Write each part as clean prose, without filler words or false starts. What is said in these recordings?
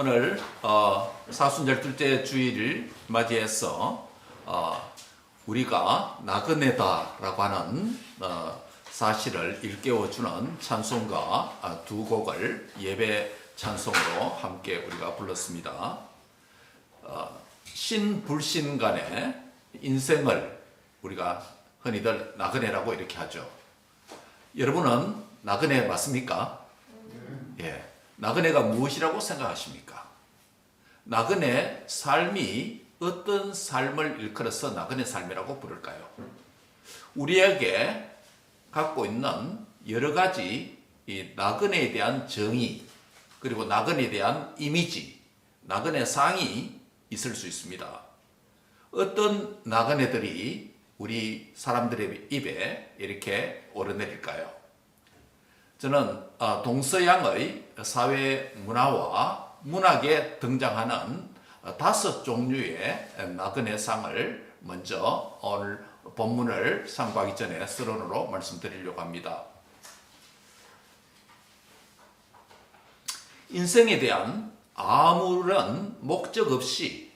오늘 사순 12째 주일을 맞이해서 우리가 나그네다라고 하는 사실을 일깨워주는 찬송가 두 곡을 예배 찬송으로 함께 우리가 불렀습니다. 신불신 간의 인생을 우리가 흔히들 나그네라고 이렇게 하죠. 여러분은 나그네 맞습니까? 예. 나그네가 무엇이라고 생각하십니까? 나그네 삶이 어떤 삶을 일컬어서 나그네 삶이라고 부를까요? 우리에게 갖고 있는 여러 가지 이 나그네에 대한 정의, 그리고 나그네에 대한 이미지, 나그네상이 있을 수 있습니다. 어떤 나그네들이 우리 사람들의 입에 이렇게 오르내릴까요? 저는 동서양의 사회 문화와 문학에 등장하는 5종류의 나그네상을 먼저 오늘 본문을 상고하기 전에 서론으로 말씀드리려고 합니다. 인생에 대한 아무런 목적 없이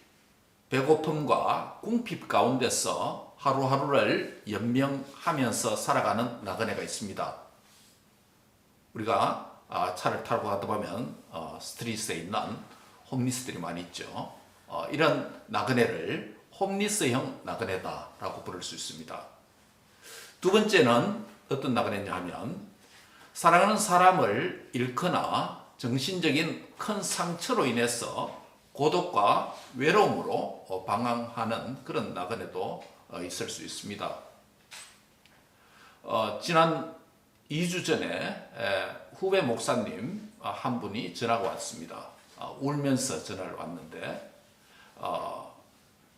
배고픔과 궁핍 가운데서 하루하루를 연명하면서 살아가는 나그네가 있습니다. 우리가 차를 타고 가다 보면 스트리트에 있는 홈리스들이 많이 있죠. 이런 나그네를 홈리스형 나그네다라고 부를 수 있습니다. 두 번째는 어떤 나그네냐 하면 사랑하는 사람을 잃거나 정신적인 큰 상처로 인해서 고독과 외로움으로 방황하는 그런 나그네도 있을 수 있습니다. 지난 2주 전에 후배 목사님 한 분이 전화가 왔습니다. 울면서 전화를 왔는데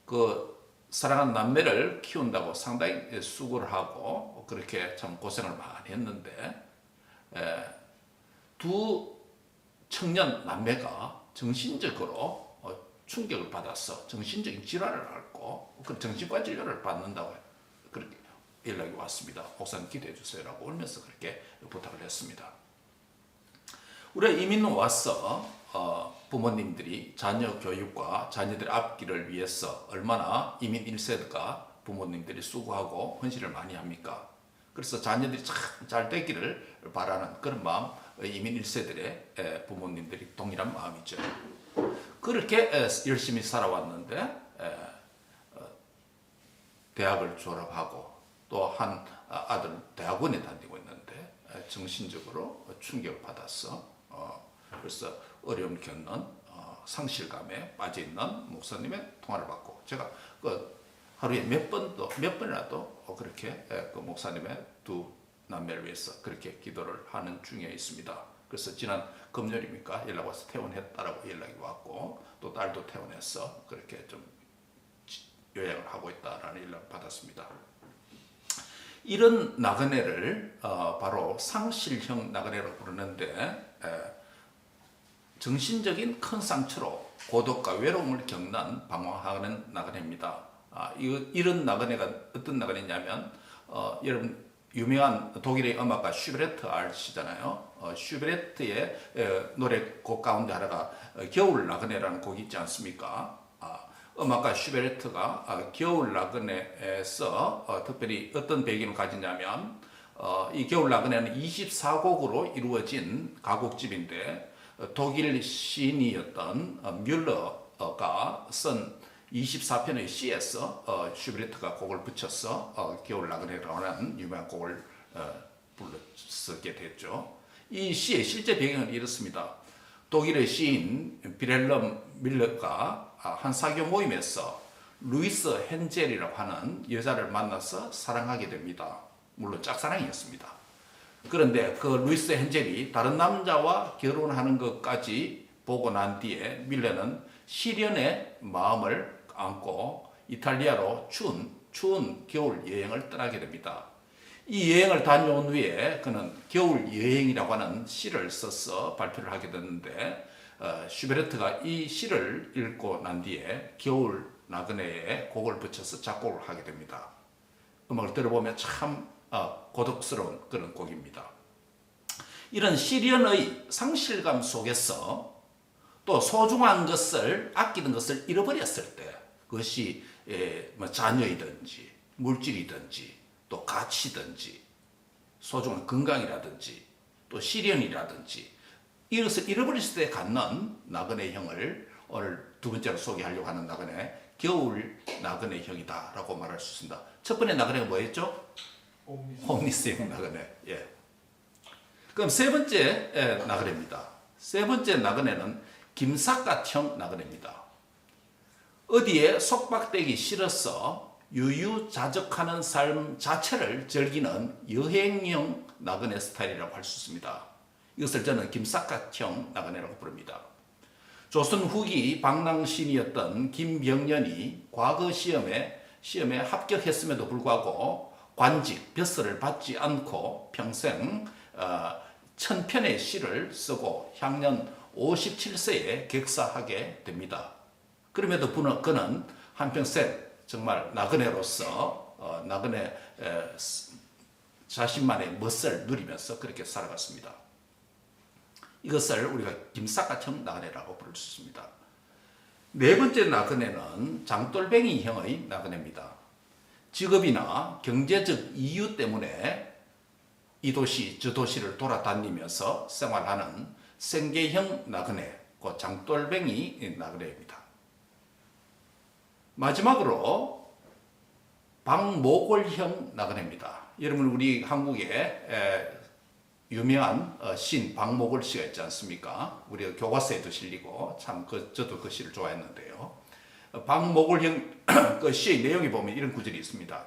그 사랑하는 남매를 키운다고 상당히 수고를 하고 그렇게 참 고생을 많이 했는데 두 청년 남매가 정신적으로 충격을 받아서 정신적인 질환을 앓고 그 정신과 진료를 받는다고 그렇게 연락이 왔습니다. 목사님 기도해 주세요라고 울면서 그렇게 부탁을 했습니다. 우리가 이민 와서 부모님들이 자녀 교육과 자녀들의 앞길을 위해서 얼마나 이민 1세대가 부모님들이 수고하고 헌신을 많이 합니까? 그래서 자녀들이 참 잘 되기를 바라는 그런 마음, 이민 1세들의 부모님들이 동일한 마음이죠. 그렇게 열심히 살아왔는데 대학을 졸업하고 또 한 아들 대학원에 다니고 있는데 정신적으로 충격을 받아서 그래서 어려움을 겪는 상실감에 빠져 있는 목사님의 통화를 받고 제가 그 하루에 몇 번이라도 그렇게 그 목사님의 두 남매를 위해서 그렇게 기도를 하는 중에 있습니다. 그래서 지난 금요일입니까 연락 와서 퇴원했다라고 연락이 왔고 또 딸도 퇴원해서 그렇게 좀 요양을 하고 있다라는 연락을 받았습니다. 이런 나그네를 바로 상실형 나그네라고 부르는데 정신적인 큰 상처로 고독과 외로움을 겪는 방황하는 나그네입니다. 이런 나그네가 어떤 나그네냐면 여러분 유명한 독일의 음악가 슈베르트 아시잖아요. 슈베르트의 노래곡 가운데 하나가 겨울 나그네라는 곡이 있지 않습니까? 음악가 슈베르트가 겨울 나그네에서 특별히 어떤 배경을 가지냐면 이 겨울 나그네는 24곡으로 이루어진 가곡집인데 독일 시인이었던 뮬러가 쓴 24편의 시에서 슈베르트가 곡을 붙여서 겨울 나그네라고 하는 유명한 곡을 쓰게 됐죠. 이 시의 실제 배경은 이렇습니다. 독일의 시인 빌헬름 밀러가 한 사교 모임에서 루이스 헨젤이라고 하는 여자를 만나서 사랑하게 됩니다. 물론 짝사랑이었습니다. 그런데 그 루이스 헨젤이 다른 남자와 결혼하는 것까지 보고 난 뒤에 밀러는 시련의 마음을 안고 이탈리아로 추운 겨울 여행을 떠나게 됩니다. 이 여행을 다녀온 후에 그는 겨울 여행이라고 하는 시를 써서 발표를 하게 됐는데 슈베르트가 이 시를 읽고 난 뒤에 겨울 나그네에 곡을 붙여서 작곡을 하게 됩니다. 음악을 들어보면 참 고독스러운 그런 곡입니다. 이런 시련의 상실감 속에서 또 소중한 것을 아끼던 것을 잃어버렸을 때 그것이 뭐 자녀이든지 물질이든지 또 가치든지 소중한 건강이라든지 또 시련이라든지 이것을 잃어버렸을 때 갖는 나그네형을 오늘 두 번째로 소개하려고 하는 나그네 겨울 나그네형이다라고 말할 수 있습니다. 첫 번째 나그네가 뭐였죠? 홈리스형 나그네. 예. 그럼 세 번째 나그네입니다. 세 번째 나그네는 김삿갓형 나그네입니다. 어디에 속박되기 싫어서 유유자적하는 삶 자체를 즐기는 여행형 나그네 스타일이라고 할 수 있습니다. 이것을 저는 김삿갓형 나그네라고 부릅니다. 조선 후기 방랑신이었던 김병년이 과거 시험에 합격했음에도 불구하고 관직, 벼슬을 받지 않고 평생 1000편의 시를 쓰고 향년 57세에 객사하게 됩니다. 그럼에도 그는 한평생 정말 나그네로서 나그네 자신만의 멋을 누리면서 그렇게 살아갔습니다. 이것을 우리가 김삿갓형 나그네라고 부를 수 있습니다. 네 번째 나그네는 장돌뱅이형의 나그네입니다. 직업이나 경제적 이유 때문에 이 도시 저 도시를 돌아다니면서 생활하는 생계형 나그네, 그 장돌뱅이 나그네입니다. 마지막으로 방모골형 나그네입니다. 여러분 우리 한국에 유명한 신 방모골 씨가 있지 않습니까? 우리가 교과서에도 실리고 참 저도 그 시를 좋아했는데요. 방모골형 그 시의 내용에 보면 이런 구절이 있습니다.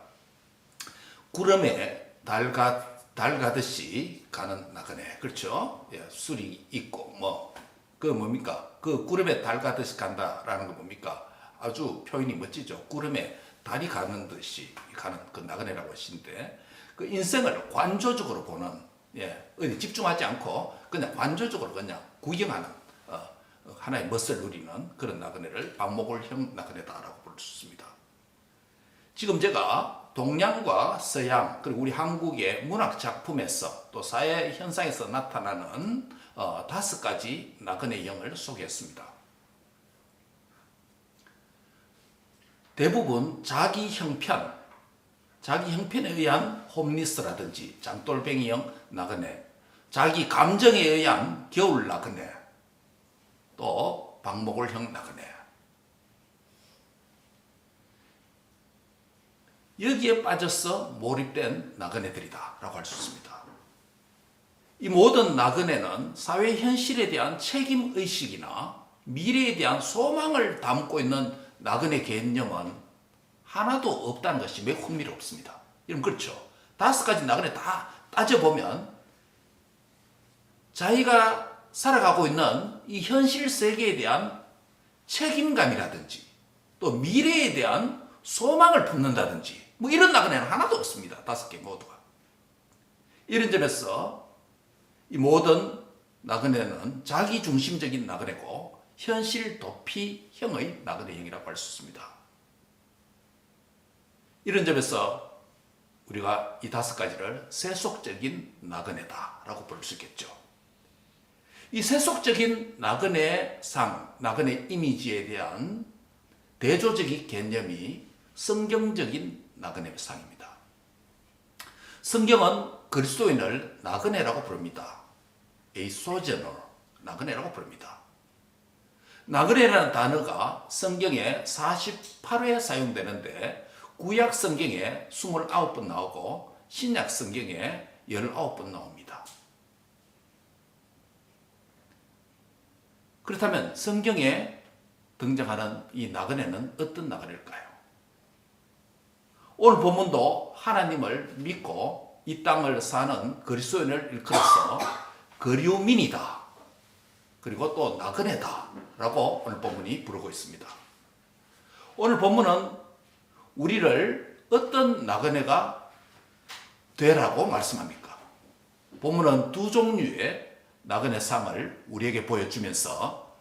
구름에 달 가듯이 가는 나그네. 그렇죠? 예, 술이 있고 그 뭡니까? 그 구름에 달 가듯이 간다라는 거 뭡니까? 아주 표현이 멋지죠. 구름에 달이 가는 듯이 가는 그 나그네라고 하시는데 그 인생을 관조적으로 보는, 예, 어디 집중하지 않고 그냥 관조적으로 그냥 구경하는 하나의 멋을 누리는 그런 나그네를 방모골형 나그네다라고 부를 수 있습니다. 지금 제가 동양과 서양 그리고 우리 한국의 문학 작품에서 또 사회 현상에서 나타나는 5가지 나그네형을 소개했습니다. 대부분 자기 형편에 의한 홈리스라든지 장돌뱅이형 나그네, 자기 감정에 의한 겨울 나그네, 또 방모골형 나그네. 여기에 빠져서 몰입된 나그네들이다 라고 할 수 있습니다. 이 모든 나그네는 사회 현실에 대한 책임의식이나 미래에 대한 소망을 담고 있는 나그네 개념은 하나도 없다는 것이 매우 흥미롭습니다. 여러분 그렇죠? 5가지 나그네 다 따져보면 자기가 살아가고 있는 이 현실 세계에 대한 책임감이라든지 또 미래에 대한 소망을 품는다든지 이런 나그네는 하나도 없습니다. 5개 모두가. 이런 점에서 이 모든 나그네는 자기중심적인 나그네고 현실 도피형의 나그네형이라고 할 수 있습니다. 이런 점에서 우리가 이 5가지를 세속적인 나그네다라고 볼 수 있겠죠. 이 세속적인 나그네상, 나그네 이미지에 대한 대조적인 개념이 성경적인 나그네상입니다. 성경은 그리스도인을 나그네라고 부릅니다. 에이소제노, 나그네라고 부릅니다. 나그네라는 단어가 성경에 48회 사용되는데 구약 성경에 29번 나오고 신약 성경에 19번 나옵니다. 그렇다면 성경에 등장하는 이 나그네는 어떤 나그네일까요? 오늘 본문도 하나님을 믿고 이 땅을 사는 그리스도인을 일컬어서 거류민이다. 그리고 또 나그네다 라고 오늘 본문이 부르고 있습니다. 오늘 본문은 우리를 어떤 나그네가 되라고 말씀합니까? 본문은 2 종류의 나그네상을 우리에게 보여주면서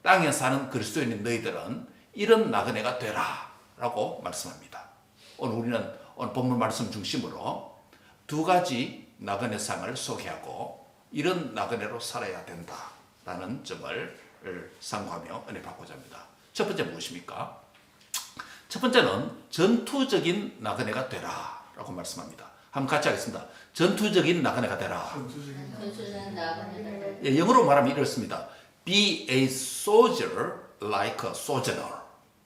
땅에 사는 그리스도인인 너희들은 이런 나그네가 되라 라고 말씀합니다. 오늘 본문 말씀 중심으로 2가지 나그네상을 소개하고 이런 나그네로 살아야 된다 라는 점을 상고하며 은혜 받고자 합니다. 첫 번째 무엇입니까? 첫 번째는 전투적인 나그네가 되라 라고 말씀합니다. 한번 같이 하겠습니다. 전투적인 나그네가 되라. 예, 영어로 말하면 이렇습니다. Be a soldier like a sojourner.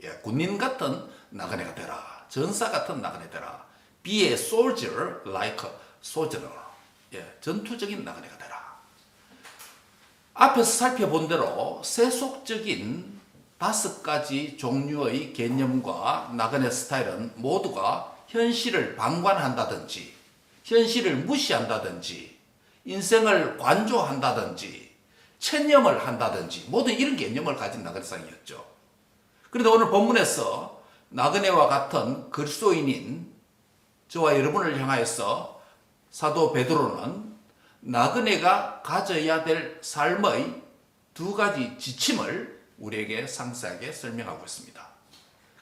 예, 군인 같은 나그네가 되라. 전사 같은 나그네 되라. Be a soldier like a sojourner. 예, 전투적인 나그네가 되라. 앞에서 살펴본 대로 세속적인 5가지 종류의 개념과 나그네 스타일은 모두가 현실을 방관한다든지, 현실을 무시한다든지, 인생을 관조한다든지, 체념을 한다든지, 모든 이런 개념을 가진 나그네상이었죠. 그런데 오늘 본문에서 나그네와 같은 그리스도인인 저와 여러분을 향하여서 사도 베드로는 나그네가 가져야 될 삶의 2가지 지침을 우리에게 상세하게 설명하고 있습니다.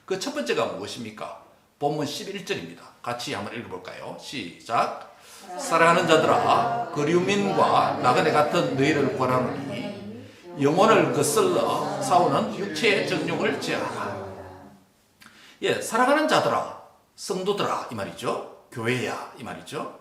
그 첫 번째가 무엇입니까? 본문 11절입니다. 같이 한번 읽어볼까요? 시작. 사랑하는 자들아, 그리움인과 나그네 같은 너희를 권하노니 영혼을 거슬러 싸우는 육체의 정욕을 제하라. 예, 사랑하는 자들아, 성도들아 이 말이죠. 교회야 이 말이죠.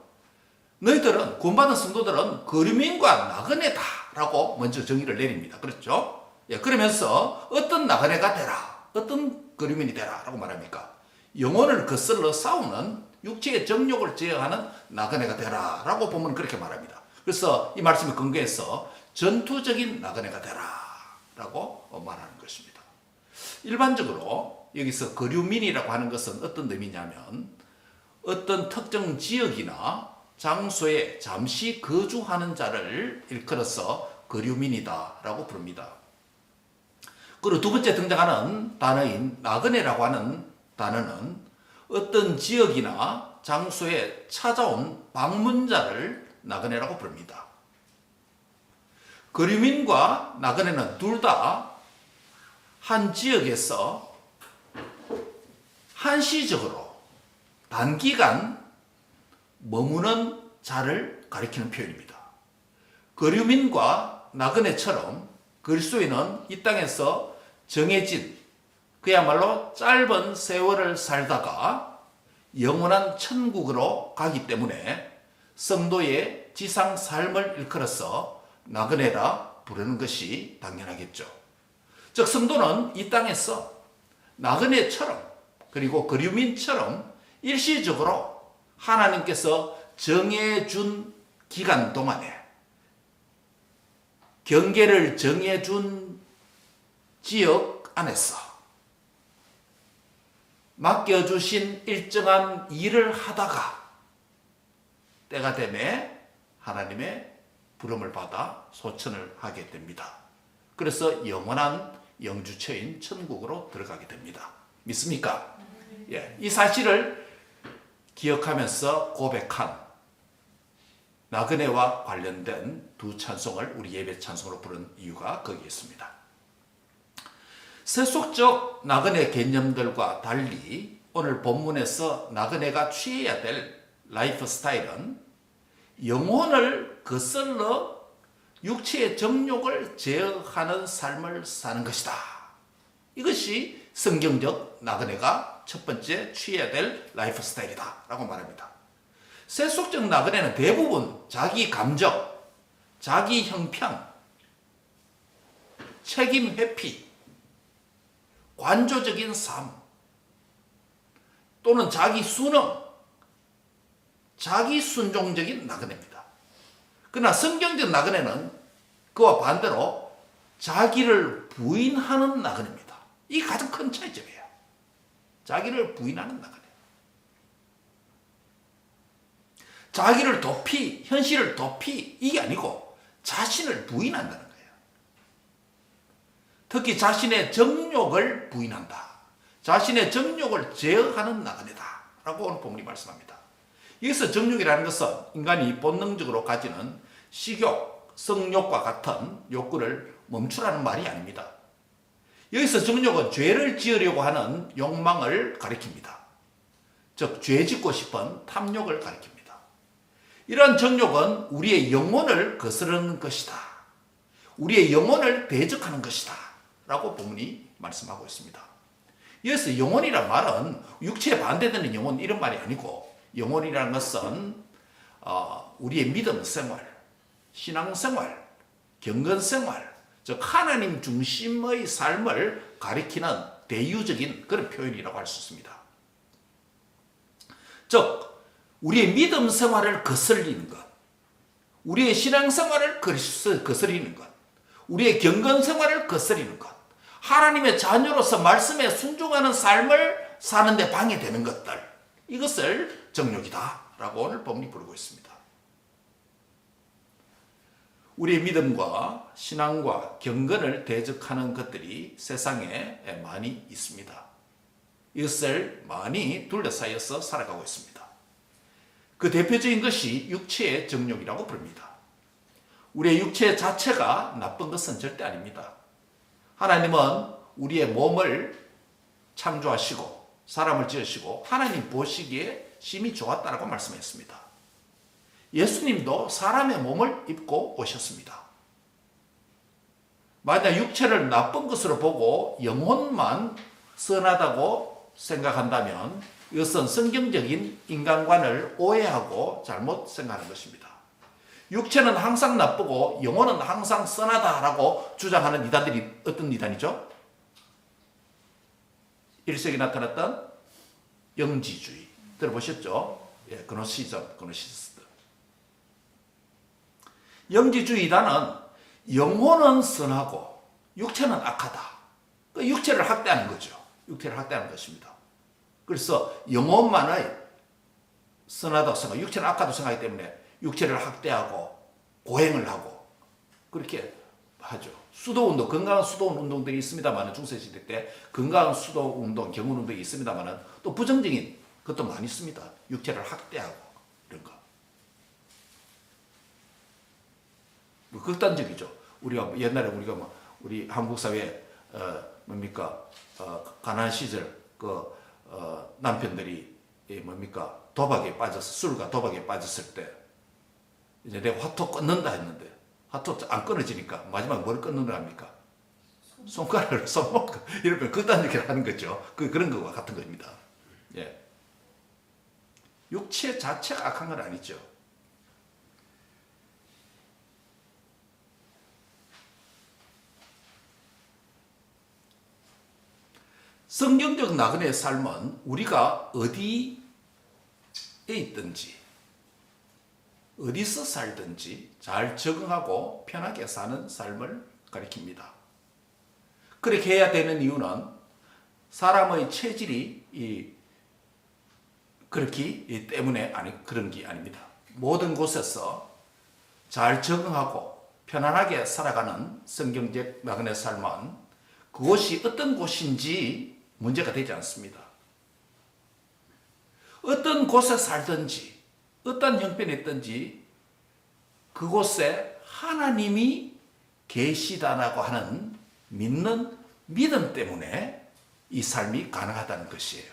너희들은, 구원받은 성도들은 그리움인과 나그네다라고 먼저 정의를 내립니다. 그렇죠? 예, 그러면서 어떤 나그네가 되라, 어떤 그리움인이 되라라고 말합니까? 영혼을 거슬러 싸우는 육체의 정욕을 제어하는 나그네가 되라라고 보면 그렇게 말합니다. 그래서 이 말씀에 근거해서 전투적인 나그네가 되라라고 말하는 것입니다. 일반적으로 여기서 그리움인이라고 하는 것은 어떤 의미냐면 어떤 특정 지역이나 장소에 잠시 거주하는 자를 일컬어서 그리움인이다라고 부릅니다. 그리고 두 번째 등장하는 단어인 나그네라고 하는 단어는 어떤 지역이나 장소에 찾아온 방문자를 나그네라고 부릅니다. 그리움인과 나그네는 둘 다 한 지역에서 한시적으로 단기간 머무는 자를 가리키는 표현입니다. 그리움인과 나그네처럼 그리스도인은 이 땅에서 정해진 그야말로 짧은 세월을 살다가 영원한 천국으로 가기 때문에 성도의 지상 삶을 일컬어서 나그네라 부르는 것이 당연하겠죠. 즉 성도는 이 땅에서 나그네처럼 그리고 그리움인처럼 일시적으로 하나님께서 정해준 기간 동안에 경계를 정해준 지역 안에서 맡겨주신 일정한 일을 하다가 때가 되매 하나님의 부름을 받아 소천을 하게 됩니다. 그래서 영원한 영주처인 천국으로 들어가게 됩니다. 믿습니까? 예, 이 사실을 기억하면서 고백한 나그네와 관련된 두 찬송을 우리 예배 찬송으로 부른 이유가 거기에 있습니다. 세속적 나그네 개념들과 달리 오늘 본문에서 나그네가 취해야 될 라이프 스타일은 영혼을 거슬러 육체의 정욕을 제어하는 삶을 사는 것이다. 이것이 성경적 나그네가 첫 번째 취해야 될 라이프 스타일이다 라고 말합니다. 세속적 나그네는 대부분 자기 감정, 자기 형평, 책임 회피, 관조적인 삶 또는 자기 순응, 자기 순종적인 나그네입니다. 그러나 성경적 나그네는 그와 반대로 자기를 부인하는 나그네입니다. 이게 가장 큰 차이점이에요. 자기를 부인하는 나그네. 자기를 도피, 현실을 도피 이게 아니고 자신을 부인한다는 거예요. 특히 자신의 정욕을 부인한다. 자신의 정욕을 제어하는 나그네다 라고 오늘 본문이 말씀합니다. 여기서 정욕이라는 것은 인간이 본능적으로 가지는 식욕, 성욕과 같은 욕구를 멈추라는 말이 아닙니다. 여기서 정욕은 죄를 지으려고 하는 욕망을 가리킵니다. 즉 죄 짓고 싶은 탐욕을 가리킵니다. 이러한 정욕은 우리의 영혼을 거스르는 것이다. 우리의 영혼을 대적하는 것이다 라고 본문이 말씀하고 있습니다. 여기서 영혼이란 말은 육체에 반대되는 영혼 이런 말이 아니고, 영혼이라는 것은 우리의 믿음 생활, 신앙 생활, 경건 생활, 즉 하나님 중심의 삶을 가리키는 대유적인 그런 표현이라고 할 수 있습니다. 즉 우리의 믿음 생활을 거슬리는 것, 우리의 신앙 생활을 거스리는 것, 우리의 경건 생활을 거스리는 것, 하나님의 자녀로서 말씀에 순종하는 삶을 사는데 방해되는 것들, 이것을 정욕이다 라고 오늘 본문이 부르고 있습니다. 우리의 믿음과 신앙과 경건을 대적하는 것들이 세상에 많이 있습니다. 이것을 많이 둘러싸여서 살아가고 있습니다. 그 대표적인 것이 육체의 정욕이라고 부릅니다. 우리의 육체 자체가 나쁜 것은 절대 아닙니다. 하나님은 우리의 몸을 창조하시고 사람을 지으시고 하나님 보시기에 심히 좋았다라고 말씀했습니다. 예수님도 사람의 몸을 입고 오셨습니다. 만약 육체를 나쁜 것으로 보고 영혼만 선하다고 생각한다면 이것은 성경적인 인간관을 오해하고 잘못 생각하는 것입니다. 육체는 항상 나쁘고 영혼은 항상 선하다라고 주장하는 이단들이 어떤 이단이죠? 1세기 나타났던 영지주의 들어보셨죠? 예, 그노시스트. 영지주의 이단은 영혼은 선하고 육체는 악하다. 육체를 학대하는 거죠. 육체를 학대하는 것입니다. 그래서 영혼만의 선하다고 생각, 육체는 악하다고 생각하기 때문에 육체를 학대하고 고행을 하고 그렇게 하죠. 수도운동, 건강한 수도 운동들이 있습니다만, 중세시대 때 건강한 수도 운동, 경운 운동이 있습니다만 또 부정적인 것도 많이 있습니다. 육체를 학대하고 이런 거. 뭐 극단적이죠. 우리가 옛날에 우리 한국 사회 가난 시절 남편들이 도박에 빠져서 술과 도박에 빠졌을 때 이제 내가 화투 끊는다 했는데 화투 안 끊어지니까 마지막에 뭘 끊는다 합니까? 손가락을 손목 이렇게 극단적으로 하는 거죠. 그런 것과 같은 겁니다. 예. 육체 자체가 악한 건 아니죠. 성경적 나그네의 삶은 우리가 어디에 있든지 어디서 살든지 잘 적응하고 편하게 사는 삶을 가리킵니다. 그렇게 해야 되는 이유는 사람의 체질이 그렇기 때문에 그런 게 아닙니다. 모든 곳에서 잘 적응하고 편안하게 살아가는 성경적 나그네 삶은 그곳이 어떤 곳인지 문제가 되지 않습니다. 어떤 곳에 살든지 어떤 형편에 있든지 그곳에 하나님이 계시다라고 하는 믿는 믿음 때문에 이 삶이 가능하다는 것이에요.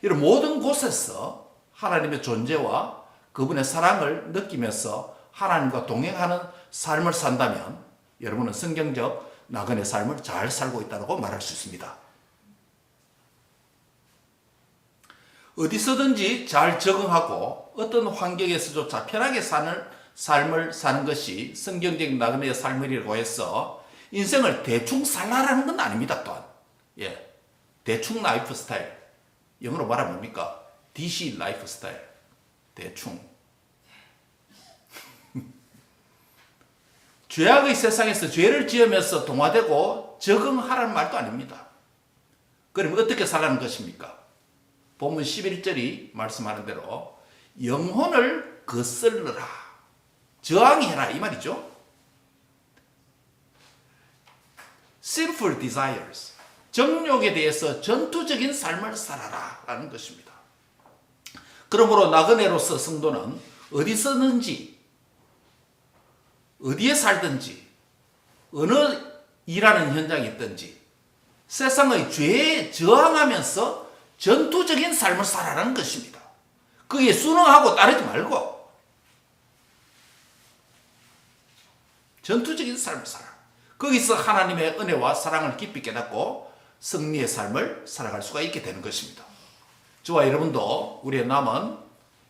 이런 모든 곳에서 하나님의 존재와 그분의 사랑을 느끼면서 하나님과 동행하는 삶을 산다면 여러분은 성경적 나그네 삶을 잘 살고 있다고 말할 수 있습니다. 어디서든지 잘 적응하고 어떤 환경에서조차 편하게 사는 삶을 사는 것이 성경적인 나그네의 삶이라고 해서 인생을 대충 살라라는 건 아닙니다. 또한 예, 대충 라이프 스타일, 영어로 말하면 뭡니까? DC 라이프 스타일, 대충. 죄악의 세상에서 죄를 지으면서 동화되고 적응하라는 말도 아닙니다. 그럼 어떻게 살라는 것입니까? 본문 11절이 말씀하는 대로 영혼을 거슬러라, 저항해라 이 말이죠. sinful desires, 정욕에 대해서 전투적인 삶을 살아라 라는 것입니다. 그러므로 나그네로서 성도는 어디서든지 어디에 살든지 어느 일하는 현장에 있든지 세상의 죄에 저항하면서 전투적인 삶을 살아라는 것입니다. 그게 순응하고 따르지 말고 전투적인 삶을 살아. 거기서 하나님의 은혜와 사랑을 깊이 깨닫고 승리의 삶을 살아갈 수가 있게 되는 것입니다. 저와 여러분도 우리의 남은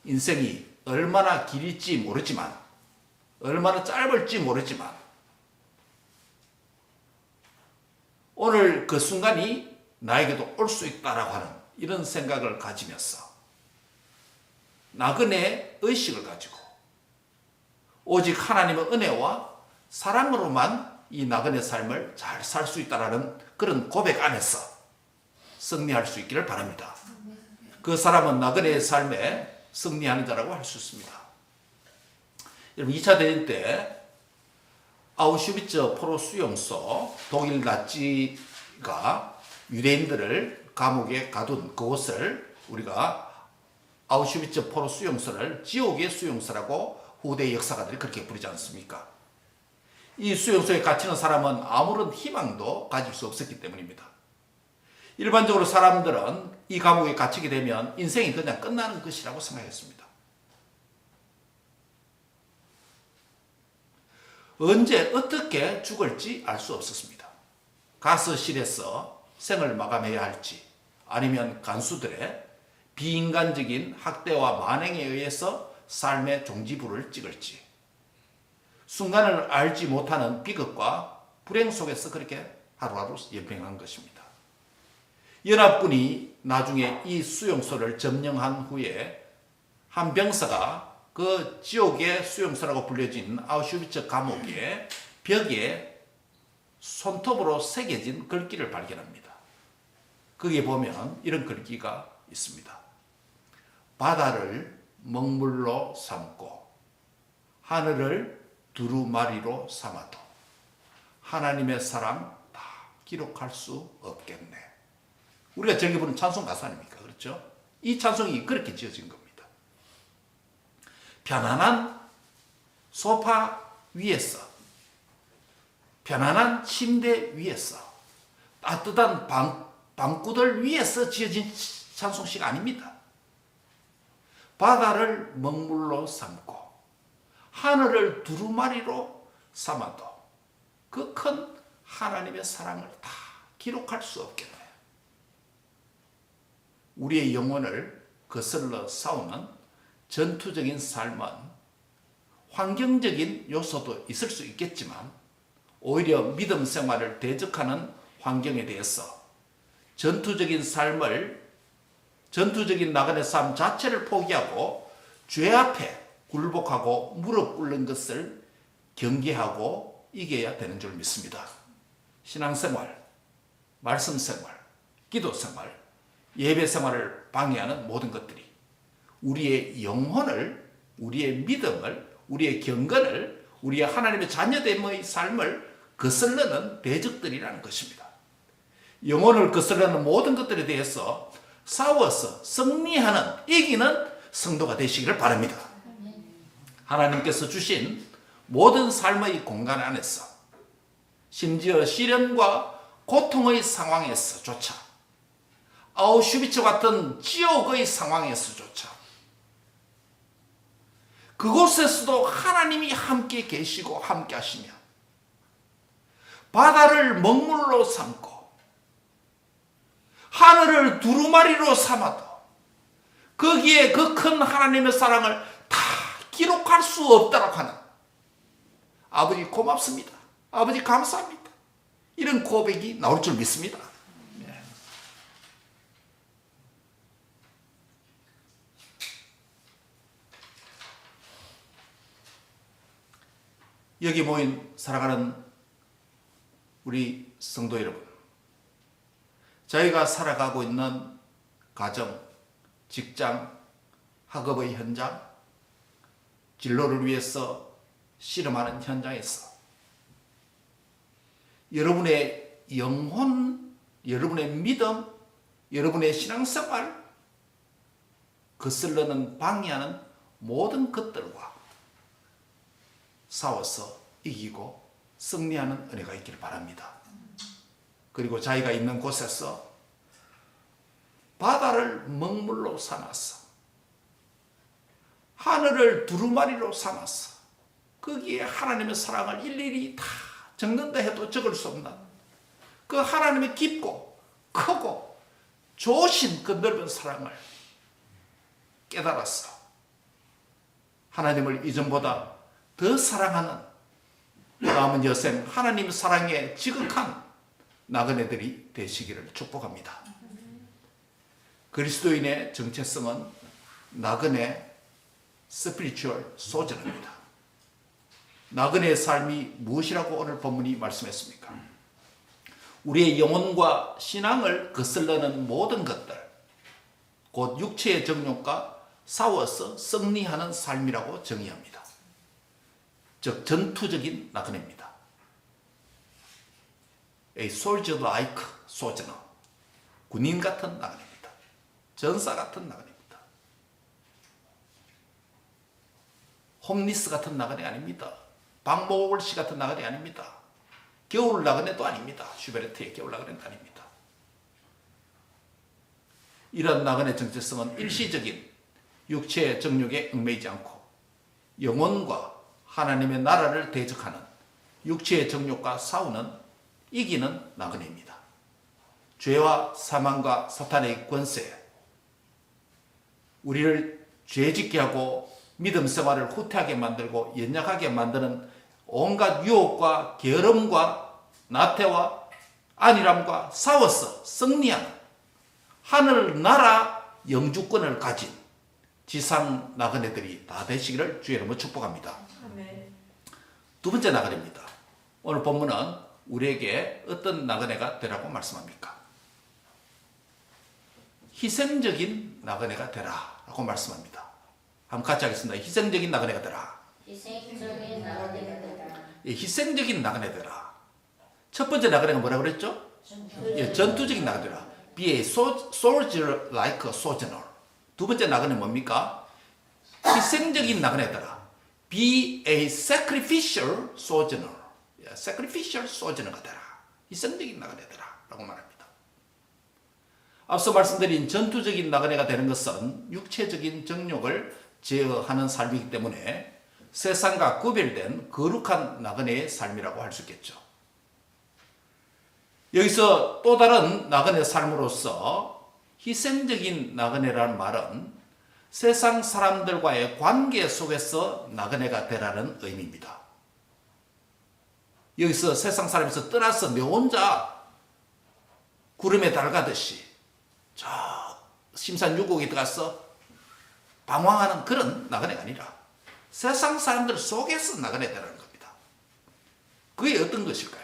인생이 얼마나 길일지 모르지만, 얼마나 짧을지 모르지만, 오늘 그 순간이 나에게도 올 수 있다라고 하는 이런 생각을 가지면서 나그네 의식을 가지고 오직 하나님의 은혜와 사랑으로만 이 나그네 삶을 잘 살 수 있다라는 그런 고백 안에서 승리할 수 있기를 바랍니다. 그 사람은 나그네의 삶에 승리하는 자라고 할 수 있습니다. 여러분 2차 대전 때 아우슈비츠 포로 수용소, 독일 나치가 유대인들을 감옥에 가둔 그곳을 우리가 아우슈비츠 포로 수용소를 지옥의 수용소라고 후대 역사가들이 그렇게 부르지 않습니까? 이 수용소에 갇히는 사람은 아무런 희망도 가질 수 없었기 때문입니다. 일반적으로 사람들은 이 감옥에 갇히게 되면 인생이 그냥 끝나는 것이라고 생각했습니다. 언제 어떻게 죽을지 알 수 없었습니다. 가스실에서 생을 마감해야 할지, 아니면 간수들의 비인간적인 학대와 만행에 의해서 삶의 종지부를 찍을지, 순간을 알지 못하는 비극과 불행 속에서 그렇게 하루하루 연명한 것입니다. 연합군이 나중에 이 수용소를 점령한 후에 한 병사가 그 지옥의 수용소라고 불려진 아우슈비츠 감옥의 벽에 손톱으로 새겨진 글귀를 발견합니다. 거기에 보면 이런 글귀가 있습니다. 바다를 먹물로 삼고 하늘을 두루마리로 삼아도 하나님의 사랑 다 기록할 수 없겠네. 우리가 즐겨 부르는 찬송 가사 아닙니까? 그렇죠? 이 찬송이 그렇게 지어진 겁니다. 편안한 소파 위에서, 편안한 침대 위에서, 따뜻한 방구들 위에서 지어진 찬송시가 아닙니다. 바다를 먹물로 삼고 하늘을 두루마리로 삼아도 그 큰 하나님의 사랑을 다 기록할 수 없겠네요. 우리의 영혼을 거슬러 싸우는 전투적인 삶은 환경적인 요소도 있을 수 있겠지만 오히려 믿음 생활을 대적하는 환경에 대해서 전투적인 나그네 삶 자체를 포기하고 죄 앞에 굴복하고 무릎 꿇는 것을 경계하고 이겨야 되는 줄 믿습니다. 신앙생활, 말씀생활, 기도생활, 예배생활을 방해하는 모든 것들이 우리의 영혼을, 우리의 믿음을, 우리의 경건을, 우리의 하나님의 자녀됨의 삶을 거슬러는 대적들이라는 것입니다. 영혼을 거슬러는 모든 것들에 대해서 싸워서 승리하는, 이기는 성도가 되시기를 바랍니다. 하나님께서 주신 모든 삶의 공간 안에서, 심지어 시련과 고통의 상황에서조차, 아우슈비츠 같은 지옥의 상황에서조차, 그곳에서도 하나님이 함께 계시고 함께 하시며, 바다를 먹물로 삼고 하늘을 두루마리로 삼아도 거기에 그 큰 하나님의 사랑을 다 기록할 수 없다고 하는, 아버지 고맙습니다, 아버지 감사합니다, 이런 고백이 나올 줄 믿습니다. 여기 모인 사랑하는 우리 성도 여러분, 저희가 살아가고 있는 가정, 직장, 학업의 현장, 진로를 위해서 씨름하는 현장에서 여러분의 영혼, 여러분의 믿음, 여러분의 신앙생활 거슬러는 방해하는 모든 것들과 싸워서 이기고 승리하는 은혜가 있기를 바랍니다. 그리고 자기가 있는 곳에서 바다를 먹물로 삼아서 하늘을 두루마리로 삼아서 거기에 하나님의 사랑을 일일이 다 적는다 해도 적을 수 없는 그 하나님의 깊고 크고 좋으신 그 넓은 사랑을 깨달았어. 하나님을 이전보다 더 사랑하는 남은 여생 하나님 사랑에 지극한 나그네들이 되시기를 축복합니다. 그리스도인의 정체성은 나그네 스피리추얼 소전입니다. 나그네의 삶이 무엇이라고 오늘 본문이 말씀했습니까? 우리의 영혼과 신앙을 거슬러는 모든 것들, 곧 육체의 정욕과 싸워서 승리하는 삶이라고 정의합니다. 즉 전투적인 나그네입니다. A soldier-like sojourner, 군인 같은 나그네입니다. 전사 같은 나그네입니다. 홈리스 같은 나그네 아닙니다. 박모골씨 같은 나그네 아닙니다. 겨울 나그네도 아닙니다. 슈베르트의 겨울 나그네도 아닙니다. 이런 나그네 정체성은 일시적인 육체의 정욕에 얽매이지 않고 영혼과 하나님의 나라를 대적하는 육체의 정욕과 싸우는 이기는 나그네입니다. 죄와 사망과 사탄의 권세, 우리를 죄짓게 하고 믿음 생활을 후퇴하게 만들고 연약하게 만드는 온갖 유혹과 게으름과 나태와 안일함과 싸워서 승리하는 하늘나라 영주권을 가진 지상 나그네들이 다 되시기를 주의 이름으로 축복합니다. 아멘. 두 번째 나그네입니다. 오늘 본문은 우리에게 어떤 나그네가 되라고 말씀합니까? 희생적인 나그네가 되라라고 말씀합니다. 한번 같이 하겠습니다. 희생적인 나그네가 되라. 희생적인 나그네가 되라. 예, 희생적인 나그네 되라. 첫 번째 나그네가 뭐라고 그랬죠? 예, 전투적인 나그네 되라. Be a soldier like a sojourner. 두 번째 나그네 뭡니까? 희생적인 나그네 되라. Be a sacrificial sojourner. 예, sacrificial sojourner가 되라. 희생적인 나그네 되라 라고 말합니다. 앞서 말씀드린 전투적인 나그네가 되는 것은 육체적인 정욕을 제어하는 삶이기 때문에 세상과 구별된 거룩한 나그네의 삶이라고 할 수 있겠죠. 여기서 또 다른 나그네 삶으로서 희생적인 나그네라는 말은 세상 사람들과의 관계 속에서 나그네가 되라는 의미입니다. 여기서 세상 사람에서 떠나서 내 혼자 구름에 달가듯이 저 심산유곡에 들어가서 방황하는 그런 나그네가 아니라 세상 사람들 속에서 나그네 되라는 겁니다. 그게 어떤 것일까요?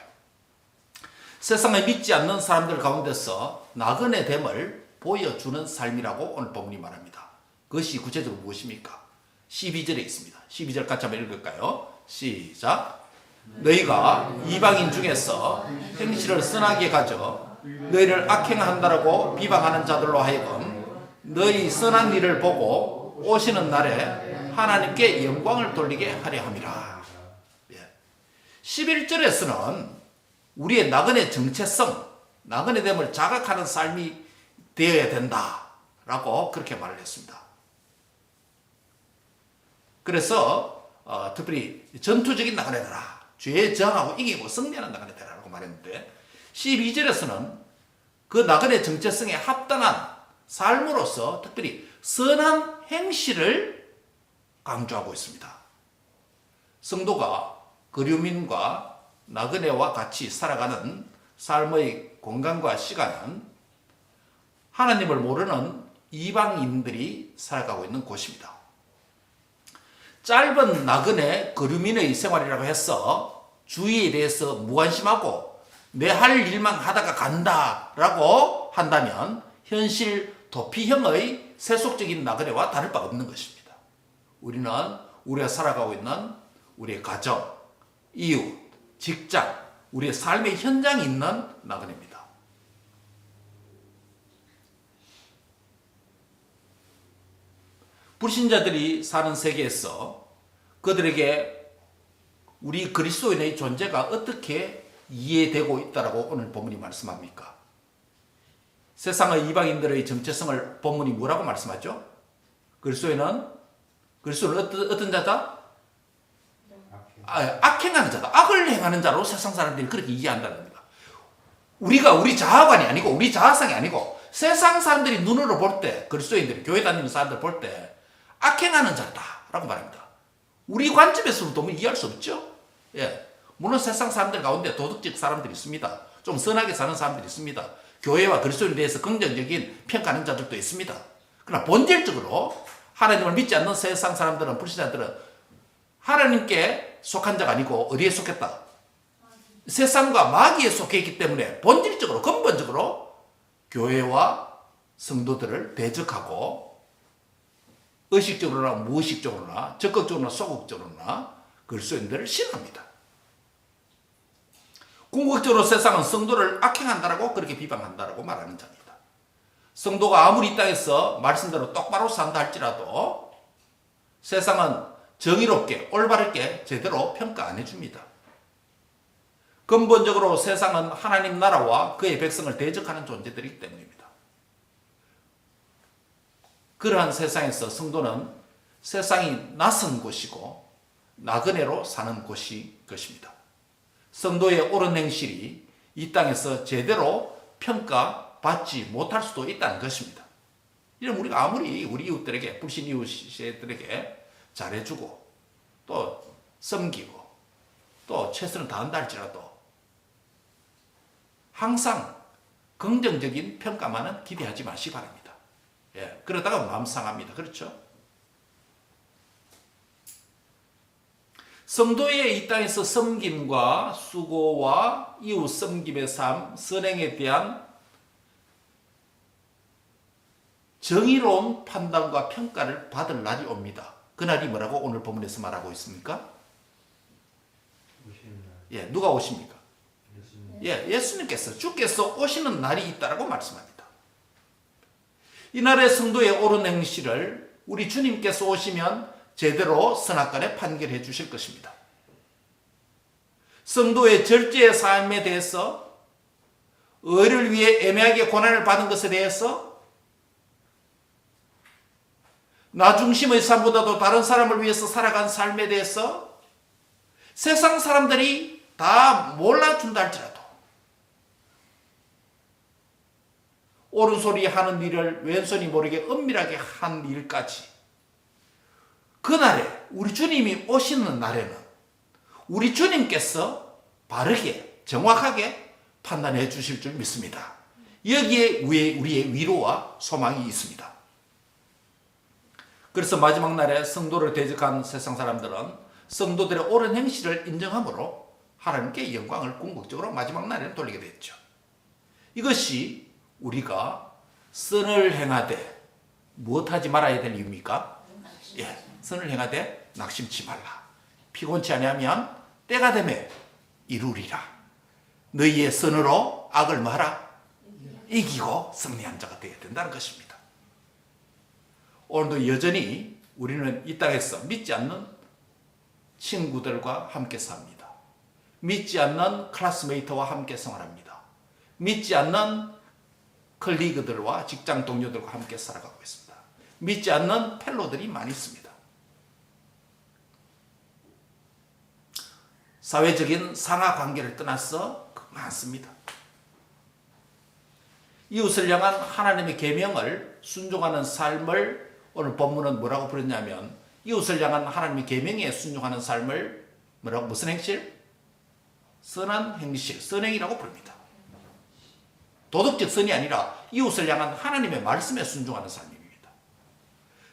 세상을 믿지 않는 사람들 가운데서 나그네 됨을 보여주는 삶이라고 오늘 본문이 말합니다. 그것이 구체적으로 무엇입니까? 12절에 있습니다. 12절 같이 한번 읽을까요? 시작. 너희가 이방인 중에서 행실을 선하게 가져 너희를 악행한다라고 비방하는 자들로 하여금 너희 선한 일을 보고 오시는 날에 하나님께 영광을 돌리게 하려 함이라. 11절에서는 우리의 나그네 정체성, 나그네됨을 자각하는 삶이 되어야 된다라고 그렇게 말을 했습니다. 그래서 특별히 전투적인 나그네더라, 죄에 저항하고 이기고 승리하는 나그네더라라고 말했는데 12절에서는 그 나그네 정체성에 합당한 삶으로서 특별히 선한 행실을 강조하고 있습니다. 성도가 거류민과 나그네와 같이 살아가는 삶의 공간과 시간은 하나님을 모르는 이방인들이 살아가고 있는 곳입니다. 짧은 나그네 거류민의 생활이라고 해서 주위에 대해서 무관심하고 내 할 일만 하다가 간다라고 한다면 현실 도피형의 세속적인 나그네와 다를 바 없는 것입니다. 우리는 우리가 살아가고 있는 우리의 가정, 이웃, 직장, 우리의 삶의 현장에 있는 나그네입니다. 불신자들이 사는 세계에서 그들에게 우리 그리스도인의 존재가 어떻게 이해되고 있다라고 오늘 본문이 말씀합니까? 세상의 이방인들의 정체성을 본문이 뭐라고 말씀하죠? 그리스도인은 어떤 자다? 악행하는 자다. 악을 행하는 자로 세상 사람들이 그렇게 이해한다는 겁니다. 우리가 우리 자아관이 아니고 우리 자아상이 아니고 세상 사람들이 눈으로 볼 때 그리스도인들이 교회 다니는 사람들 볼 때 악행하는 자다라고 말합니다. 우리 관점에서는 도무지 이해할 수 없죠. 예. 물론 세상 사람들 가운데 도덕적 사람들이 있습니다. 좀 선하게 사는 사람들이 있습니다. 교회와 그리스도인에 대해서 긍정적인 평가하는 자들도 있습니다. 그러나 본질적으로 하나님을 믿지 않는 세상 사람들은, 불신자들은 하나님께 속한 자가 아니고 어디에 속했다? 세상과 마귀에 속해 있기 때문에 본질적으로, 근본적으로 교회와 성도들을 대적하고 의식적으로나 무의식적으로나 적극적으로나 소극적으로나 그리스도인들을 싫어합니다. 궁극적으로 세상은 성도를 악행한다라고 그렇게 비방한다라고 말하는 자입니다. 성도가 아무리 이 땅에서 말씀대로 똑바로 산다 할지라도 세상은 정의롭게 올바르게 제대로 평가 안 해줍니다. 근본적으로 세상은 하나님 나라와 그의 백성을 대적하는 존재들이기 때문입니다. 그러한 세상에서 성도는 세상이 낯선 곳이고 나그네로 사는 곳이 것입니다. 성도의 옳은 행실이 이 땅에서 제대로 평가받지 못할 수도 있다는 것입니다. 이런 우리가 아무리 우리 이웃들에게, 불신 이웃들에게 잘해주고 또 섬기고 또 최선을 다한다 할지라도 항상 긍정적인 평가만은 기대하지 마시기 바랍니다. 예, 그러다가 마음 상합니다. 그렇죠? 성도의 이 땅에서 섬김과 수고와 이웃 섬김의 삶, 선행에 대한 정의로운 판단과 평가를 받을 날이 옵니다. 그날이 뭐라고 오늘 본문에서 말하고 있습니까? 예, 누가 오십니까? 예, 예수님께서, 주께서 오시는 날이 있다라고 말씀합니다. 이날의 성도의 옳은 행실을 우리 주님께서 오시면 제대로 선악간에 판결해 주실 것입니다. 성도의 절제의 삶에 대해서, 의를 위해 애매하게 고난을 받은 것에 대해서, 나 중심의 삶보다도 다른 사람을 위해서 살아간 삶에 대해서 세상 사람들이 다 몰라준다 할지라도 오른손이 하는 일을 왼손이 모르게 은밀하게 한 일까지 그날에 우리 주님이 오시는 날에는 우리 주님께서 바르게 정확하게 판단해 주실 줄 믿습니다. 여기에 우리의 위로와 소망이 있습니다. 그래서 마지막 날에 성도를 대적한 세상 사람들은 성도들의 옳은 행실을 인정함으로 하나님께 영광을 궁극적으로 마지막 날에는 돌리게 됐죠. 이것이 우리가 선을 행하되 무엇하지 말아야 될 이유입니까? 예, 선을 행하되 낙심치 말라. 피곤치 아니하면 때가 되매 이루리라. 너희의 선으로 악을 뭐하라? 이기고 승리한 자가 되어야 된다는 것입니다. 오늘도 여전히 우리는 이 땅에서 믿지 않는 친구들과 함께 삽니다. 믿지 않는 클래스메이트와 함께 생활합니다. 믿지 않는 컬리그들과 직장 동료들과 함께 살아가고 있습니다. 믿지 않는 펠로들이 많이 있습니다. 사회적인 상하 관계를 떠나서 많습니다. 이웃을 향한 하나님의 계명을 순종하는 삶을 오늘 본문은 뭐라고 부르냐면 이웃을 향한 하나님의 계명에 순종하는 삶을 뭐라고, 무슨 행실? 선한 행실, 선행이라고 부릅니다. 도덕적 선이 아니라 이웃을 향한 하나님의 말씀에 순종하는 삶입니다.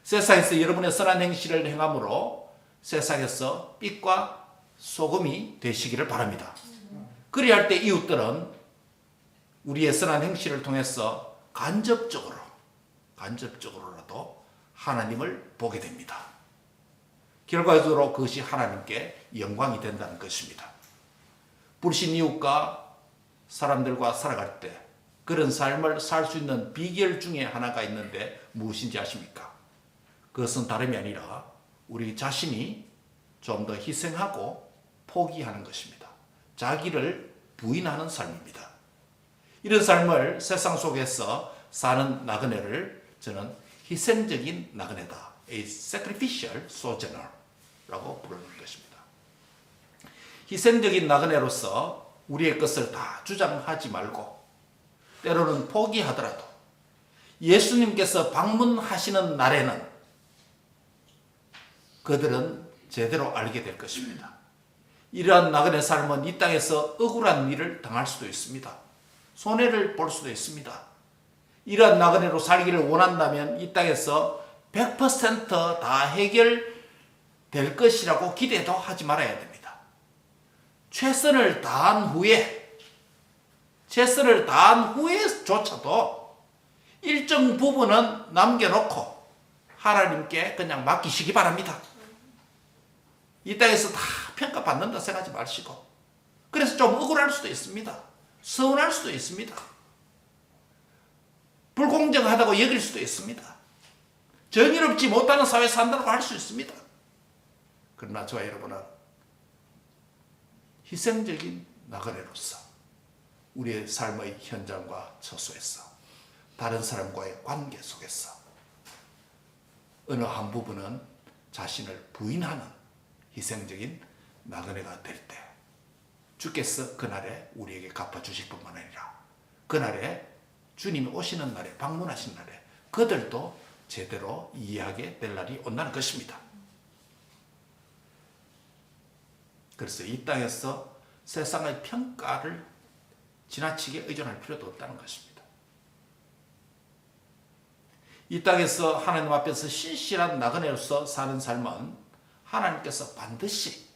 세상에서 여러분의 선한 행실을 행함으로 세상에서 빛과 소금이 되시기를 바랍니다. 그리할 때 이웃들은 우리의 선한 행실을 통해서 간접적으로라도 하나님을 보게 됩니다. 결과적으로 그것이 하나님께 영광이 된다는 것입니다. 불신 이웃과 사람들과 살아갈 때 그런 삶을 살 수 있는 비결 중에 하나가 있는데 무엇인지 아십니까? 그것은 다름이 아니라 우리 자신이 좀 더 희생하고 포기하는 것입니다. 자기를 부인하는 삶입니다. 이런 삶을 세상 속에서 사는 나그네를 저는 희생적인 나그네다, a sacrificial sojourner라고 부르는 것입니다. 희생적인 나그네로서 우리의 것을 다 주장하지 말고 때로는 포기하더라도 예수님께서 방문하시는 날에는 그들은 제대로 알게 될 것입니다. 이러한 나그네 삶은 이 땅에서 억울한 일을 당할 수도 있습니다. 손해를 볼 수도 있습니다. 이러한 나그네로 살기를 원한다면 이 땅에서 100%다 해결될 것이라고 기대도 하지 말아야 됩니다. 최선을 다한 후에조차도 일정 부분은 남겨놓고 하나님께 그냥 맡기시기 바랍니다. 이 땅에서 다 평가받는다 생각하지 마시고, 그래서 좀 억울할 수도 있습니다. 서운할 수도 있습니다. 불공정하다고 여길 수도 있습니다. 정의롭지 못하는 사회에 산다고 할 수 있습니다. 그러나 저와 여러분은 희생적인 나그네로서 우리의 삶의 현장과 처소에서 다른 사람과의 관계 속에서 어느 한 부분은 자신을 부인하는 희생적인 나그네가 될 때 주께서 그날에 우리에게 갚아주실 뿐만 아니라 그날에 주님이 오시는 날에 방문하신 날에 그들도 제대로 이해하게 될 날이 온다는 것입니다. 그래서 이 땅에서 세상의 평가를 지나치게 의존할 필요도 없다는 것입니다. 이 땅에서 하나님 앞에서 신실한 나그네로서 사는 삶은 하나님께서 반드시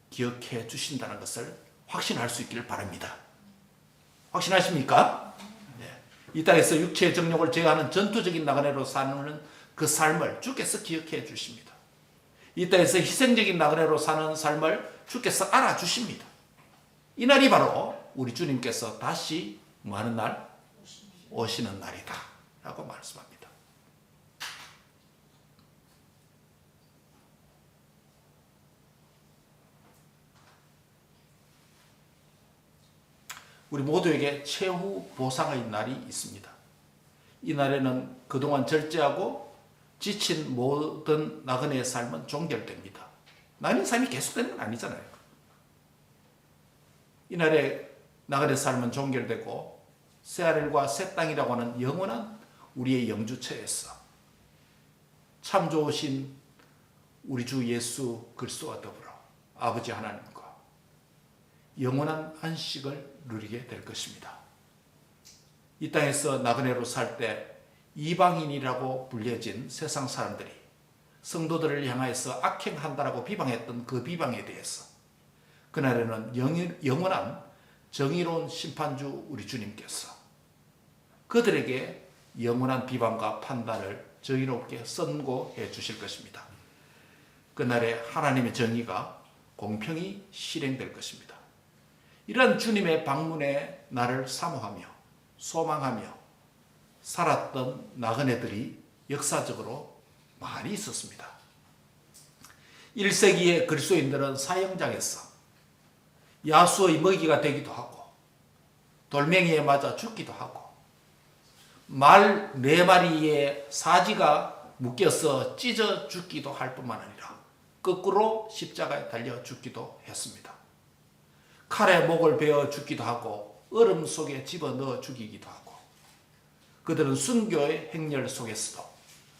기억해 주신다는 것을 확신할 수 있기를 바랍니다. 확신하십니까? 네. 이 땅에서 육체의 정욕을 제어하는 전투적인 나그네로 사는 그 삶을 주께서 기억해 주십니다. 이 땅에서 희생적인 나그네로 사는 삶을 주께서 알아주십니다. 이 날이 바로 우리 주님께서 다시 뭐하는 날? 오시는 날이다 라고 말씀합니다. 우리 모두에게 최후 보상의 날이 있습니다. 이 날에는 그동안 절제하고 지친 모든 나그네의 삶은 종결됩니다. 나그네 삶이 계속되는 건 아니잖아요. 이 날에 나그네 삶은 종결되고 새하늘과 새 땅이라고 하는 영원한 우리의 영주처에서 참 좋으신 우리 주 예수 그리스도와 더불어 아버지 하나님과 영원한 안식을 누리게 될 것입니다. 이 땅에서 나그네로 살 때 이방인이라고 불려진 세상 사람들이 성도들을 향하여서 악행한다라고 비방했던 그 비방에 대해서 그날에는 영원한 정의로운 심판주 우리 주님께서 그들에게 영원한 비방과 판단을 정의롭게 선고해 주실 것입니다. 그날에 하나님의 정의가 공평히 실행될 것입니다. 이러한 주님의 방문의 날을 사모하며 소망하며 살았던 나그네들이 역사적으로 많이 있었습니다. 1세기의 그리스도인들은 사형장에서 야수의 먹이가 되기도 하고 돌멩이에 맞아 죽기도 하고 말 4마리에 사지가 묶여서 찢어 죽기도 할 뿐만 아니라 거꾸로 십자가에 달려 죽기도 했습니다. 칼에 목을 베어 죽기도 하고 얼음 속에 집어넣어 죽이기도 하고 그들은 순교의 행렬 속에서도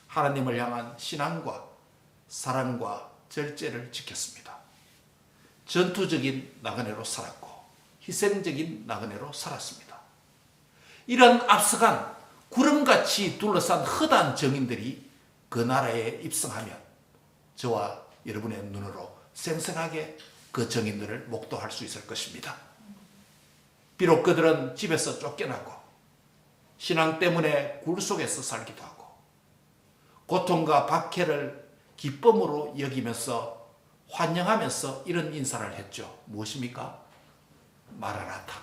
하나님을 향한 신앙과 사랑과 절제를 지켰습니다. 전투적인 나그네로 살았고 희생적인 나그네로 살았습니다. 이런 앞서간 구름같이 둘러싼 허다한 정인들이 그 나라에 입성하면 저와 여러분의 눈으로 생생하게 그 정인들을 목도할 수 있을 것입니다. 비록 그들은 집에서 쫓겨나고 신앙 때문에 굴 속에서 살기도 하고 고통과 박해를 기쁨으로 여기면서 환영하면서 이런 인사를 했죠. 무엇입니까? 마라나타.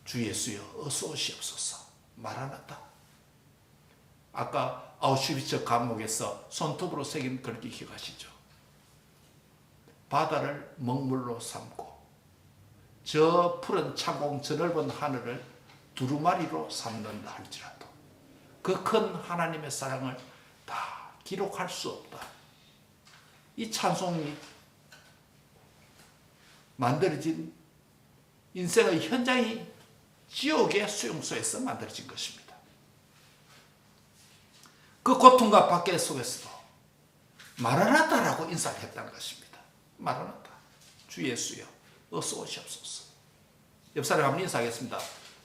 주 예수여 어서 오시옵소서. 마라나타. 아까 아우슈비츠 감옥에서 손톱으로 새긴 글귀 기억하시죠? 바다를 먹물로 삼고 저 푸른 창공 저 넓은 하늘을 두루마리로 삼는다 할지라도 그 큰 하나님의 사랑을 다 기록할 수 없다. 이 찬송이 만들어진 인생의 현장이 지옥의 수용소에서 만들어진 것입니다. 그 고통과 박해 속에서도 마라나다라고 인사를 했다는 것입니다. 마라나다, 주 예수여 어서 오시옵소서. 옆 사람 한번 인사하겠습니다.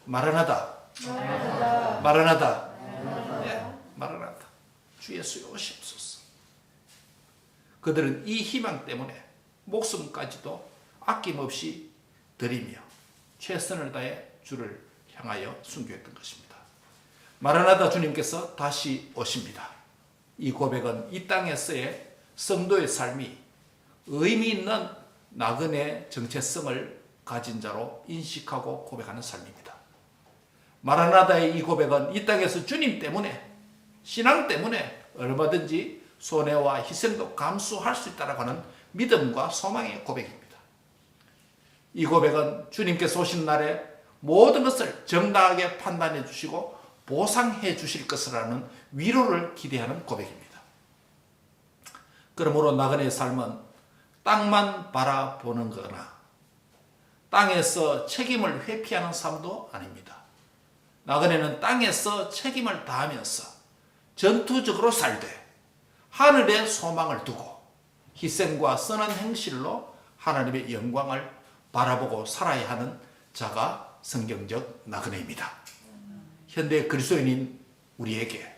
마라나다, 마라나다, 마라나다, 네, 마라나다, 주 예수여 오시옵소서. 그들은 이 희망 때문에 목숨까지도 아낌없이 드리며 최선을 다해 주를 향하여 순교했던 것입니다. 마라나다, 주님께서 다시 오십니다. 이 고백은 이 땅에서의 성도의 삶이 의미 있는 나그네 정체성을 가진 자로 인식하고 고백하는 삶입니다. 마라나다의 이 고백은 이 땅에서 주님 때문에, 신앙 때문에 얼마든지 손해와 희생도 감수할 수 있다고 하는 믿음과 소망의 고백입니다. 이 고백은 주님께서 오신 날에 모든 것을 정당하게 판단해 주시고 보상해 주실 것을 아는 위로를 기대하는 고백입니다. 그러므로 나그네의 삶은 땅만 바라보는 거나 땅에서 책임을 회피하는 삶도 아닙니다. 나그네는 땅에서 책임을 다하면서 전투적으로 살되 하늘에 소망을 두고 희생과 선한 행실로 하나님의 영광을 바라보고 살아야 하는 자가 성경적 나그네입니다. 현대 그리스도인인 우리에게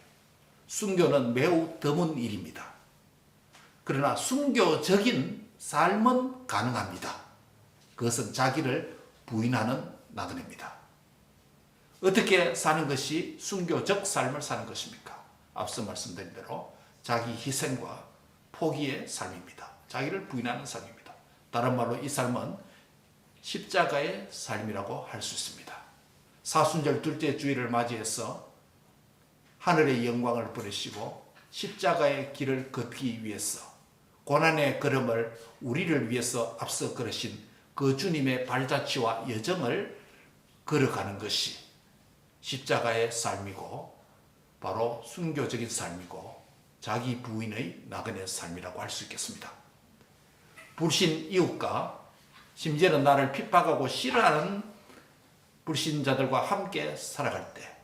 순교는 매우 드문 일입니다. 그러나 순교적인 삶은 가능합니다. 그것은 자기를 부인하는 나그네입니다. 어떻게 사는 것이 순교적 삶을 사는 것입니까? 앞서 말씀드린 대로 자기 희생과 포기의 삶입니다. 자기를 부인하는 삶입니다. 다른 말로 이 삶은 십자가의 삶이라고 할 수 있습니다. 사순절 둘째 주일을 맞이해서 하늘의 영광을 부르시고 십자가의 길을 걷기 위해서 고난의 걸음을 우리를 위해서 앞서 걸으신 그 주님의 발자취와 여정을 걸어가는 것이 십자가의 삶이고 바로 순교적인 삶이고 자기 부인의 나그네 삶이라고 할 수 있겠습니다. 불신 이웃과 심지어는 나를 핍박하고 싫어하는 불신자들과 함께 살아갈 때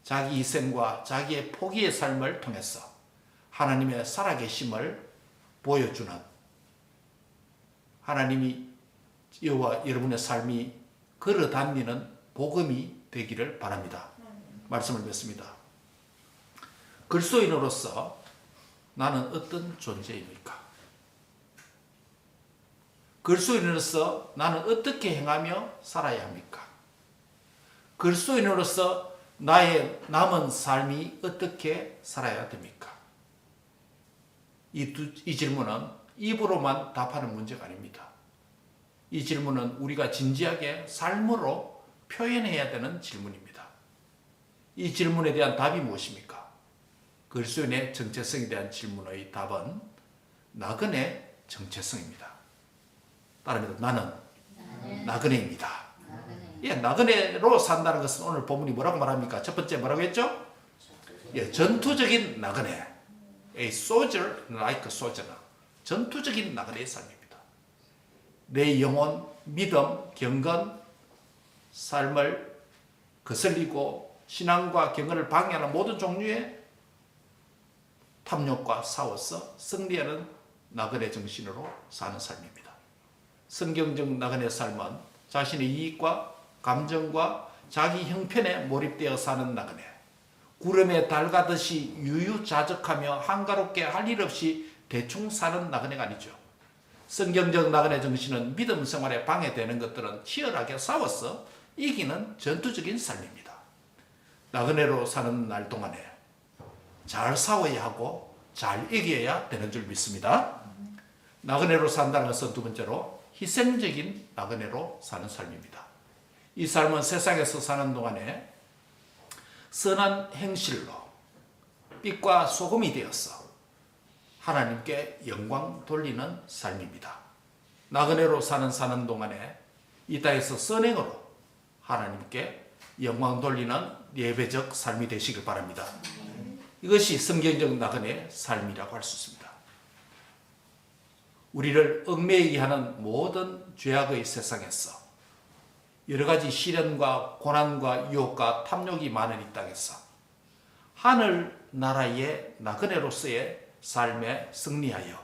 자기 희생과 자기의 포기의 삶을 통해서 하나님의 살아계심을 보여주는 하나님이 여호와 여러분의 삶이 걸어다니는 복음이 되기를 바랍니다. 말씀을 맺습니다. 그리스도인으로서 나는 어떤 존재입니까? 그리스도인으로서 나는 어떻게 행하며 살아야 합니까? 그리스도인으로서 나의 남은 삶이 어떻게 살아야 됩니까? 이 질문은 입으로만 답하는 문제가 아닙니다. 이 질문은 우리가 진지하게 삶으로 표현해야 되는 질문입니다. 이 질문에 대한 답이 무엇입니까? 그리스도인의 정체성에 대한 질문의 답은 나그네 정체성입니다. 따라합니다. 나는 나그네입니다. 예, 나그네로 산다는 것은 오늘 본문이 뭐라고 말합니까? 첫 번째 뭐라고 했죠? 예, 전투적인 나그네. A soldier like a sojourner. 전투적인 나그네의 삶입니다. 내 영혼, 믿음, 경건, 삶을 거슬리고 신앙과 경건을 방해하는 모든 종류의 탐욕과 싸워서 승리하는 나그네 정신으로 사는 삶입니다. 성경적 나그네 삶은 자신의 이익과 감정과 자기 형편에 몰입되어 사는 나그네, 구름에 달 가듯이 유유자적하며 한가롭게 할 일 없이 대충 사는 나그네가 아니죠. 성경적 나그네 정신은 믿음 생활에 방해되는 것들은 치열하게 싸워서 이기는 전투적인 삶입니다. 나그네로 사는 날 동안에 잘 싸워야 하고 잘 이겨야 되는 줄 믿습니다. 나그네로 산다는 것은 두 번째로 희생적인 나그네로 사는 삶입니다. 이 삶은 세상에서 사는 동안에 선한 행실로 빛과 소금이 되어서 하나님께 영광 돌리는 삶입니다. 나그네로 사는 동안에 이 땅에서 선행으로 하나님께 영광 돌리는 예배적 삶이 되시길 바랍니다. 이것이 성경적 나그네의 삶이라고 할 수 있습니다. 우리를 얽매이게 하는 모든 죄악의 세상에서 여러 가지 시련과 고난과 유혹과 탐욕이 많은 이 땅에서 하늘 나라의 나그네로서의 삶에 승리하여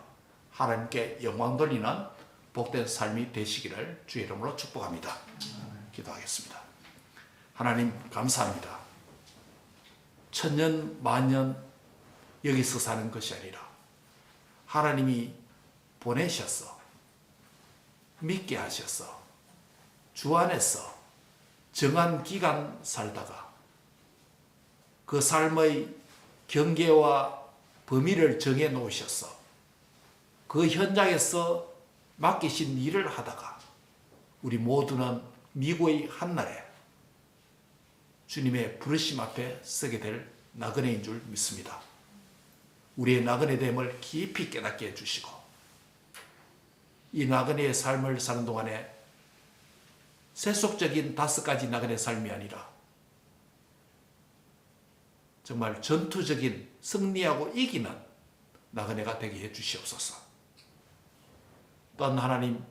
하나님께 영광 돌리는 복된 삶이 되시기를 주의 이름으로 축복합니다. 기도하겠습니다. 하나님 감사합니다. 천년 만년 여기서 사는 것이 아니라 하나님이 보내셔서 믿게 하셔서 주 안에서 정한 기간 살다가 그 삶의 경계와 범위를 정해 놓으셔서 그 현장에서 맡기신 일을 하다가 우리 모두는 미국의 한날에 주님의 부르심 앞에 서게 될 나그네인 줄 믿습니다. 우리의 나그네됨을 깊이 깨닫게 해주시고 이 나그네의 삶을 사는 동안에 세속적인 5가지 나그네 삶이 아니라 정말 전투적인 승리하고 이기는 나그네가 되게 해 주시옵소서. 또한 하나님,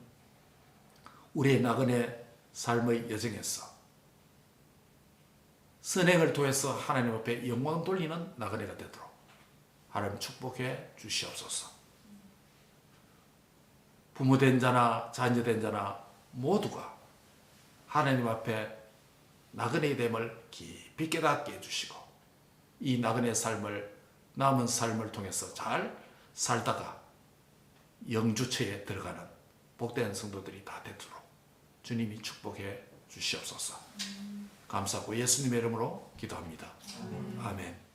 우리의 나그네 삶의 여정에서 선행을 통해서 하나님 앞에 영광 돌리는 나그네가 되도록 하나님 축복해 주시옵소서. 부모된 자나 자녀된 자나 모두가 하나님 앞에 나그네의 됨을 깊이 깨닫게 해주시고 이 나그네 삶을 남은 삶을 통해서 잘 살다가 영주처에 들어가는 복된 성도들이 다 되도록 주님이 축복해 주시옵소서. 감사하고 예수님의 이름으로 기도합니다. 아멘.